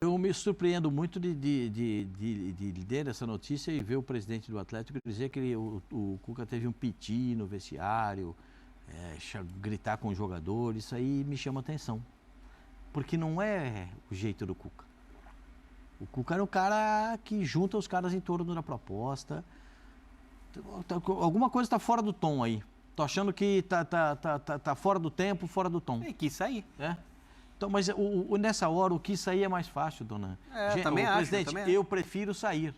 Eu me surpreendo muito de ler essa notícia e ver o presidente do Atlético dizer que o Cuca teve um piti no vestiário, gritar com os jogadores. Isso aí me chama atenção, porque não é o jeito do Cuca. O Cuca era um cara que junta os caras em torno da proposta. Alguma coisa está fora do tom aí. Tô achando que tá fora do tempo, fora do tom. Quis sair. Então, mas nessa hora, o que sair é mais fácil, dona. Também acho. Presidente, eu prefiro sair.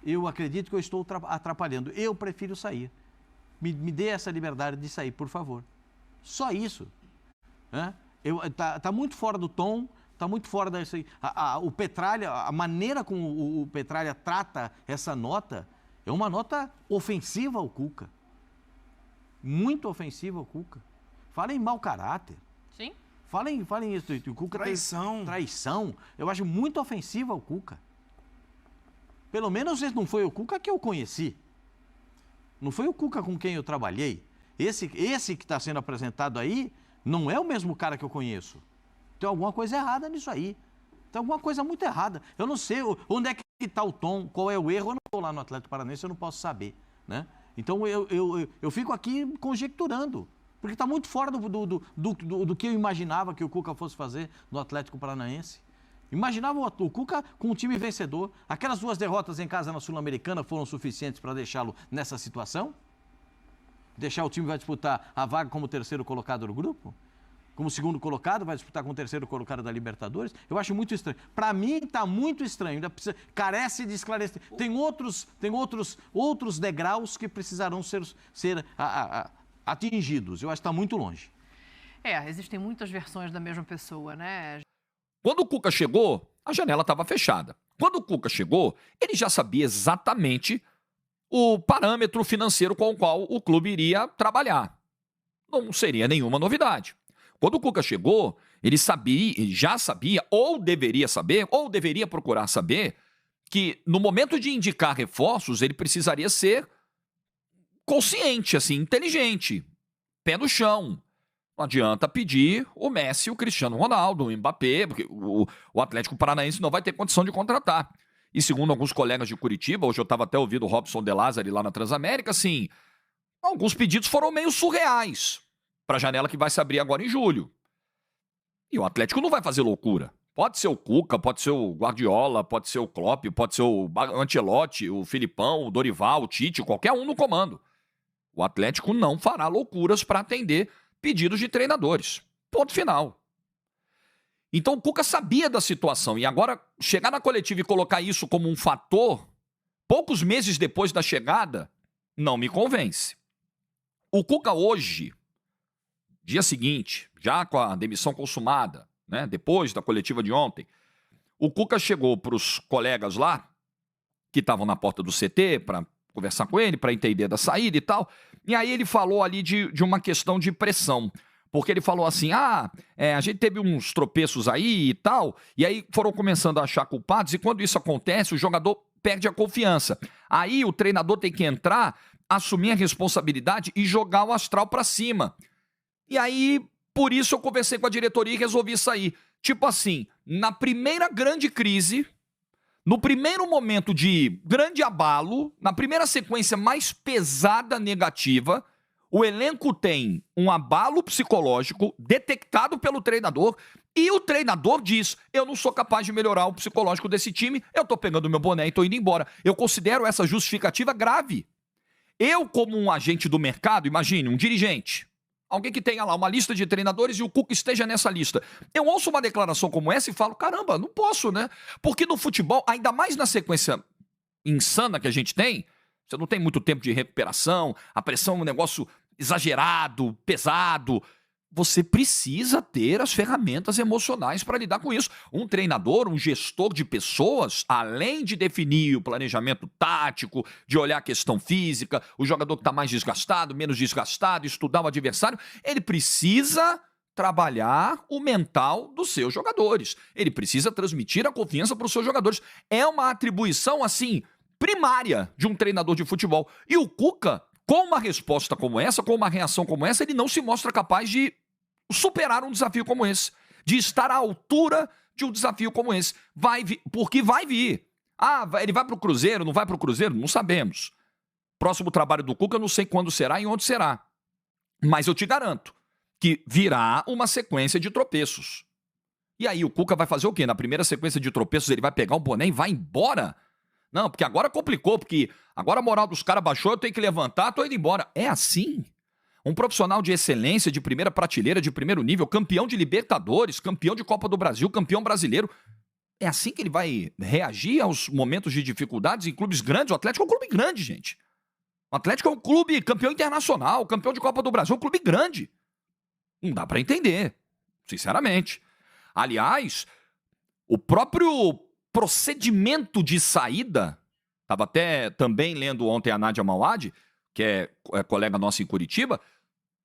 Eu acredito que eu estou atrapalhando. Eu prefiro sair. Me dê essa liberdade de sair, por favor. Só isso. Tá muito fora do tom, tá muito fora dessa. O Petralha, a maneira como o Petralha trata essa nota, é uma nota ofensiva ao Cuca. Muito ofensiva ao Cuca. Fala em mau caráter. Sim. Falem isso. O Cuca Traição. Traição. Eu acho muito ofensiva ao Cuca. Pelo menos esse não foi o Cuca que eu conheci. Não foi o Cuca com quem eu trabalhei. Esse que está sendo apresentado aí não é o mesmo cara que eu conheço. Tem alguma coisa errada nisso aí. Tem alguma coisa muito errada. Eu não sei onde é que está o tom, qual é o erro. Eu não estou lá no Atlético Paranaense, eu não posso saber, né? Então eu fico aqui conjecturando. Porque está muito fora do que eu imaginava que o Cuca fosse fazer no Atlético Paranaense. Imaginava o Cuca com um time vencedor. Aquelas 2 derrotas em casa na Sul-Americana foram suficientes para deixá-lo nessa situação? Deixar o time vai disputar a vaga como 3º colocado do grupo? Como 2º colocado, vai disputar com o 3º colocado da Libertadores? Eu acho muito estranho. Para mim, está muito estranho. Carece de esclarecimento. Tem outros degraus que precisarão ser atingidos. Eu acho que está muito longe. Existem muitas versões da mesma pessoa, né? Quando o Cuca chegou, a janela estava fechada. Quando o Cuca chegou, ele já sabia exatamente o parâmetro financeiro com o qual o clube iria trabalhar. Não seria nenhuma novidade. Quando o Cuca chegou, ele já sabia, ou deveria saber, ou deveria procurar saber, que no momento de indicar reforços, ele precisaria ser consciente, assim, inteligente, pé no chão. Não adianta pedir o Messi, o Cristiano Ronaldo, o Mbappé, porque o Atlético Paranaense não vai ter condição de contratar. E segundo alguns colegas de Curitiba, hoje eu estava até ouvindo o Robson De Lázari lá na Transamérica, assim, alguns pedidos foram meio surreais para a janela que vai se abrir agora em julho. E o Atlético não vai fazer loucura. Pode ser o Cuca, pode ser o Guardiola, pode ser o Klopp, pode ser o Ancelotti, o Filipão, o Dorival, o Tite, qualquer um no comando. O Atlético não fará loucuras para atender pedidos de treinadores. Ponto final. Então o Cuca sabia da situação e agora chegar na coletiva e colocar isso como um fator, poucos meses depois da chegada, não me convence. O Cuca hoje, dia seguinte, já com a demissão consumada, né, depois da coletiva de ontem, o Cuca chegou para os colegas lá, que estavam na porta do CT, para conversar com ele, para entender da saída e tal, e aí ele falou ali de uma questão de pressão, porque ele falou assim, a gente teve uns tropeços aí e tal, e aí foram começando a achar culpados, e quando isso acontece, o jogador perde a confiança. Aí o treinador tem que entrar, assumir a responsabilidade e jogar o astral para cima. E aí, por isso eu conversei com a diretoria e resolvi sair. Tipo assim, na primeira grande crise, no primeiro momento de grande abalo, na primeira sequência mais pesada negativa, o elenco tem um abalo psicológico detectado pelo treinador e o treinador diz, eu não sou capaz de melhorar o psicológico desse time, eu tô pegando meu boné e tô indo embora. Eu considero essa justificativa grave. Eu, como um agente do mercado, imagine, um dirigente, alguém que tenha lá uma lista de treinadores e o Cuca esteja nessa lista. Eu ouço uma declaração como essa e falo, caramba, não posso, né? Porque no futebol, ainda mais na sequência insana que a gente tem, você não tem muito tempo de recuperação, a pressão é um negócio exagerado, pesado. Você precisa ter as ferramentas emocionais para lidar com isso. Um treinador, um gestor de pessoas, além de definir o planejamento tático, de olhar a questão física, o jogador que está mais desgastado, menos desgastado, estudar o adversário, ele precisa trabalhar o mental dos seus jogadores. Ele precisa transmitir a confiança para os seus jogadores. É uma atribuição, assim, primária de um treinador de futebol. E o Cuca, com uma resposta como essa, com uma reação como essa, ele não se mostra capaz de superar um desafio como esse, de estar à altura de um desafio como esse. Vai vir, porque vai vir. Ele vai para o Cruzeiro, não vai para o Cruzeiro? Não sabemos. Próximo trabalho do Cuca, eu não sei quando será e onde será. Mas eu te garanto que virá uma sequência de tropeços. E aí o Cuca vai fazer o quê? Na primeira sequência de tropeços ele vai pegar o boné e vai embora? Não, porque agora complicou, porque agora a moral dos caras baixou, eu tenho que levantar, tô indo embora. É assim? Um profissional de excelência, de primeira prateleira, de primeiro nível, campeão de Libertadores, campeão de Copa do Brasil, campeão brasileiro. É assim que ele vai reagir aos momentos de dificuldades em clubes grandes? O Atlético é um clube grande, gente. O Atlético é um clube campeão internacional, campeão de Copa do Brasil, um clube grande. Não dá pra entender, sinceramente. Aliás, o próprio procedimento de saída, estava até também lendo ontem a Nádia Mauad, que é colega nossa em Curitiba,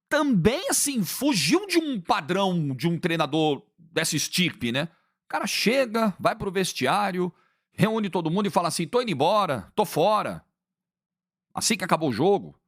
também, assim, fugiu de um padrão de um treinador dessa estirpe, né? O cara chega, vai pro vestiário, reúne todo mundo e fala assim, tô indo embora, tô fora. Assim que acabou o jogo.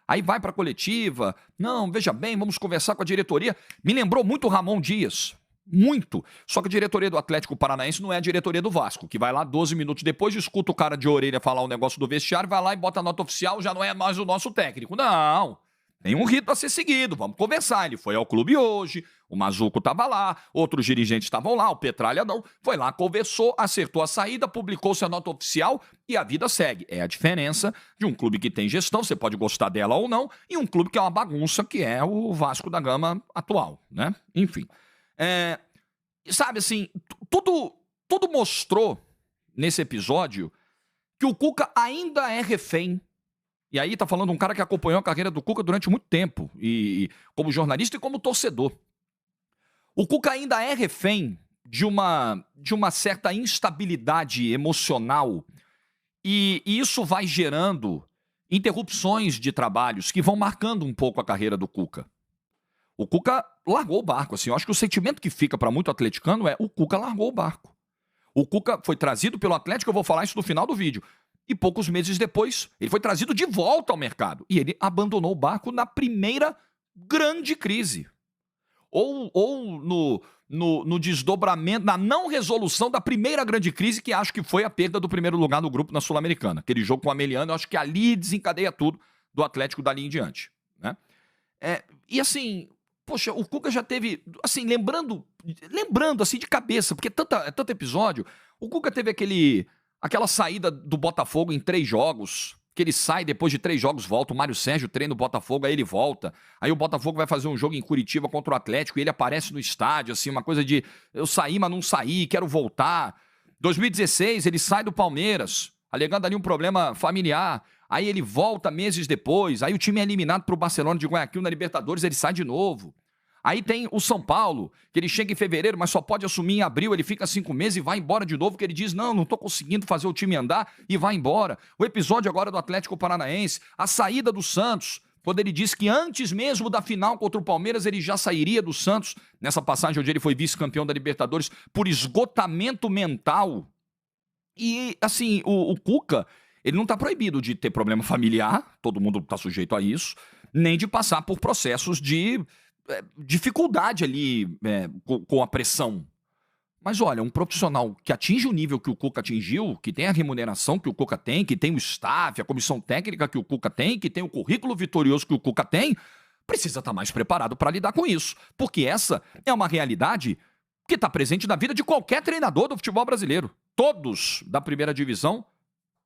Aí vai pra coletiva, não, veja bem, vamos conversar com a diretoria. Me lembrou muito o Ramon Dias. Muito. Só que a diretoria do Atlético Paranaense não é a diretoria do Vasco, que vai lá 12 minutos depois, escuta o cara de orelha falar o negócio do vestiário, vai lá e bota a nota oficial, já não é mais o nosso técnico. Não. Tem um rito a ser seguido, vamos conversar. Ele foi ao clube hoje, o Mazuco estava lá, outros dirigentes estavam lá, o Petralha não. Foi lá, conversou, acertou a saída, publicou-se a nota oficial e a vida segue. É a diferença de um clube que tem gestão, você pode gostar dela ou não, e um clube que é uma bagunça, que é o Vasco da Gama atual, né? Enfim. Sabe assim, tudo mostrou nesse episódio que o Cuca ainda é refém. E aí tá falando um cara que acompanhou a carreira do Cuca durante muito tempo, e como jornalista e como torcedor. O Cuca ainda é refém de uma certa instabilidade emocional, e isso vai gerando interrupções de trabalhos que vão marcando um pouco a carreira do Cuca. O Cuca largou o barco, assim. Eu acho que o sentimento que fica para muito atleticano é o Cuca largou o barco. O Cuca foi trazido pelo Atlético, eu vou falar isso no final do vídeo. E poucos meses depois, ele foi trazido de volta ao mercado. E ele abandonou o barco na primeira grande crise. Ou no desdobramento, na não resolução da primeira grande crise, que acho que foi a perda do primeiro lugar no grupo na Sul-Americana. Aquele jogo com o Ameliano, eu acho que ali desencadeia tudo do Atlético dali em diante, né? E assim... Poxa, o Cuca já teve, assim, lembrando assim de cabeça, porque é tanto episódio. O Cuca teve aquela saída do Botafogo em 3 jogos, que ele sai, depois de 3 jogos volta, o Mário Sérgio treina o Botafogo, aí ele volta. Aí o Botafogo vai fazer um jogo em Curitiba contra o Atlético e ele aparece no estádio, assim, uma coisa de eu saí, mas não saí, quero voltar. 2016, ele sai do Palmeiras, alegando ali um problema familiar. Aí ele volta meses depois, aí o time é eliminado pro Barcelona de Guayaquil na Libertadores, ele sai de novo. Aí tem o São Paulo, que ele chega em fevereiro, mas só pode assumir em abril, ele fica 5 meses e vai embora de novo, que ele diz, não tô conseguindo fazer o time andar, e vai embora. O episódio agora do Atlético Paranaense, a saída do Santos, quando ele disse que antes mesmo da final contra o Palmeiras, ele já sairia do Santos, nessa passagem onde ele foi vice-campeão da Libertadores, por esgotamento mental. E, assim, o Cuca... Ele não está proibido de ter problema familiar, todo mundo está sujeito a isso, nem de passar por processos de dificuldade ali com a pressão. Mas olha, um profissional que atinge o nível que o Cuca atingiu, que tem a remuneração que o Cuca tem, que tem o staff, a comissão técnica que o Cuca tem, que tem o currículo vitorioso que o Cuca tem, precisa estar mais preparado para lidar com isso. Porque essa é uma realidade que está presente na vida de qualquer treinador do futebol brasileiro. Todos da primeira divisão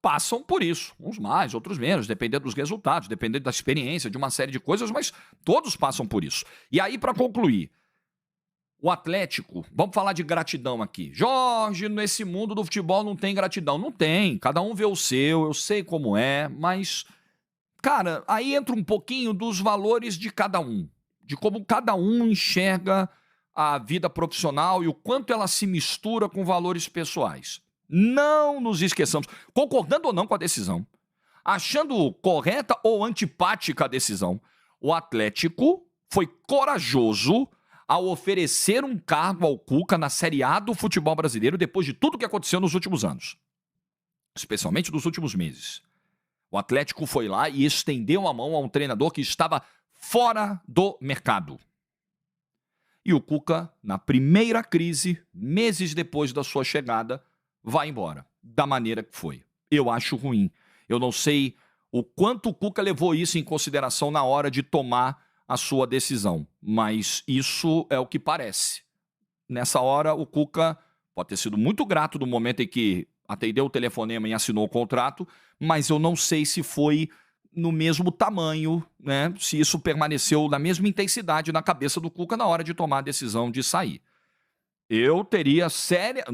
passam por isso, uns mais, outros menos, dependendo dos resultados, dependendo da experiência, de uma série de coisas, mas todos passam por isso. E aí, para concluir, o Atlético, vamos falar de gratidão aqui. Jorge, nesse mundo do futebol não tem gratidão. Não tem, cada um vê o seu, eu sei como é, mas, cara, aí entra um pouquinho dos valores de cada um, de como cada um enxerga a vida profissional e o quanto ela se mistura com valores pessoais. Não nos esqueçamos, concordando ou não com a decisão, achando correta ou antipática a decisão, o Atlético foi corajoso ao oferecer um cargo ao Cuca na Série A do futebol brasileiro depois de tudo que aconteceu nos últimos anos, especialmente nos últimos meses. O Atlético foi lá e estendeu a mão a um treinador que estava fora do mercado. E o Cuca, na primeira crise, meses depois da sua chegada, vai embora, da maneira que foi. Eu acho ruim. Eu não sei o quanto o Cuca levou isso em consideração na hora de tomar a sua decisão, mas isso é o que parece. Nessa hora, o Cuca pode ter sido muito grato do momento em que atendeu o telefonema e assinou o contrato, mas eu não sei se foi no mesmo tamanho, né? Se isso permaneceu na mesma intensidade na cabeça do Cuca na hora de tomar a decisão de sair. Eu teria séria...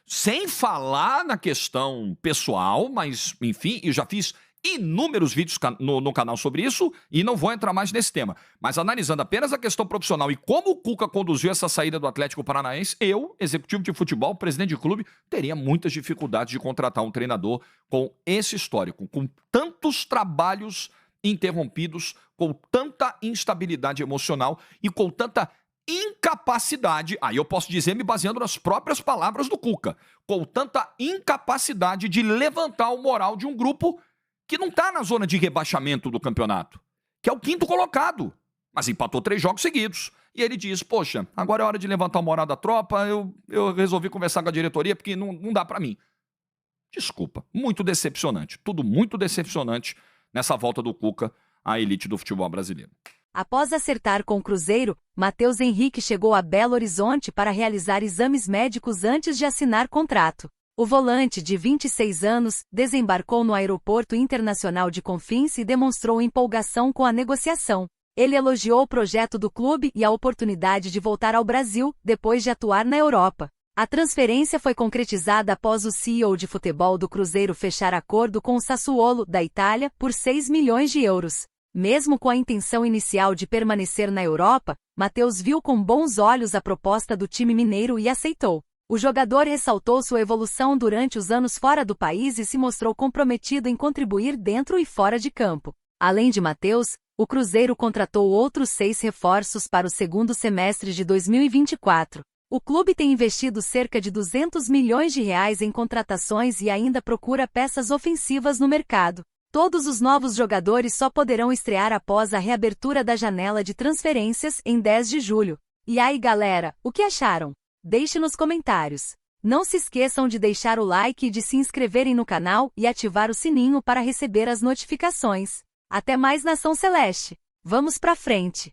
Sem falar na questão pessoal, mas, enfim, eu já fiz inúmeros vídeos no canal sobre isso e não vou entrar mais nesse tema. Mas analisando apenas a questão profissional e como o Cuca conduziu essa saída do Atlético Paranaense, eu, executivo de futebol, presidente de clube, teria muitas dificuldades de contratar um treinador com esse histórico, com tantos trabalhos interrompidos, com tanta instabilidade emocional e com tanta incapacidade, aí eu posso dizer me baseando nas próprias palavras do Cuca, com tanta incapacidade de levantar o moral de um grupo que não está na zona de rebaixamento do campeonato, que é o 5º colocado, mas empatou 3 jogos seguidos. E ele diz, poxa, agora é hora de levantar o moral da tropa, eu resolvi conversar com a diretoria porque não dá para mim. Desculpa, muito decepcionante, tudo muito decepcionante nessa volta do Cuca à elite do futebol brasileiro. Após acertar com o Cruzeiro, Matheus Henrique chegou a Belo Horizonte para realizar exames médicos antes de assinar contrato. O volante, de 26 anos, desembarcou no Aeroporto Internacional de Confins e demonstrou empolgação com a negociação. Ele elogiou o projeto do clube e a oportunidade de voltar ao Brasil, depois de atuar na Europa. A transferência foi concretizada após o CEO de futebol do Cruzeiro fechar acordo com o Sassuolo, da Itália, por 6 milhões de euros. Mesmo com a intenção inicial de permanecer na Europa, Matheus viu com bons olhos a proposta do time mineiro e aceitou. O jogador ressaltou sua evolução durante os anos fora do país e se mostrou comprometido em contribuir dentro e fora de campo. Além de Matheus, o Cruzeiro contratou outros 6 reforços para o segundo semestre de 2024. O clube tem investido cerca de 200 milhões de reais em contratações e ainda procura peças ofensivas no mercado. Todos os novos jogadores só poderão estrear após a reabertura da janela de transferências em 10 de julho. E aí, galera, o que acharam? Deixe nos comentários. Não se esqueçam de deixar o like e de se inscreverem no canal e ativar o sininho para receber as notificações. Até mais, Nação Celeste! Vamos pra frente!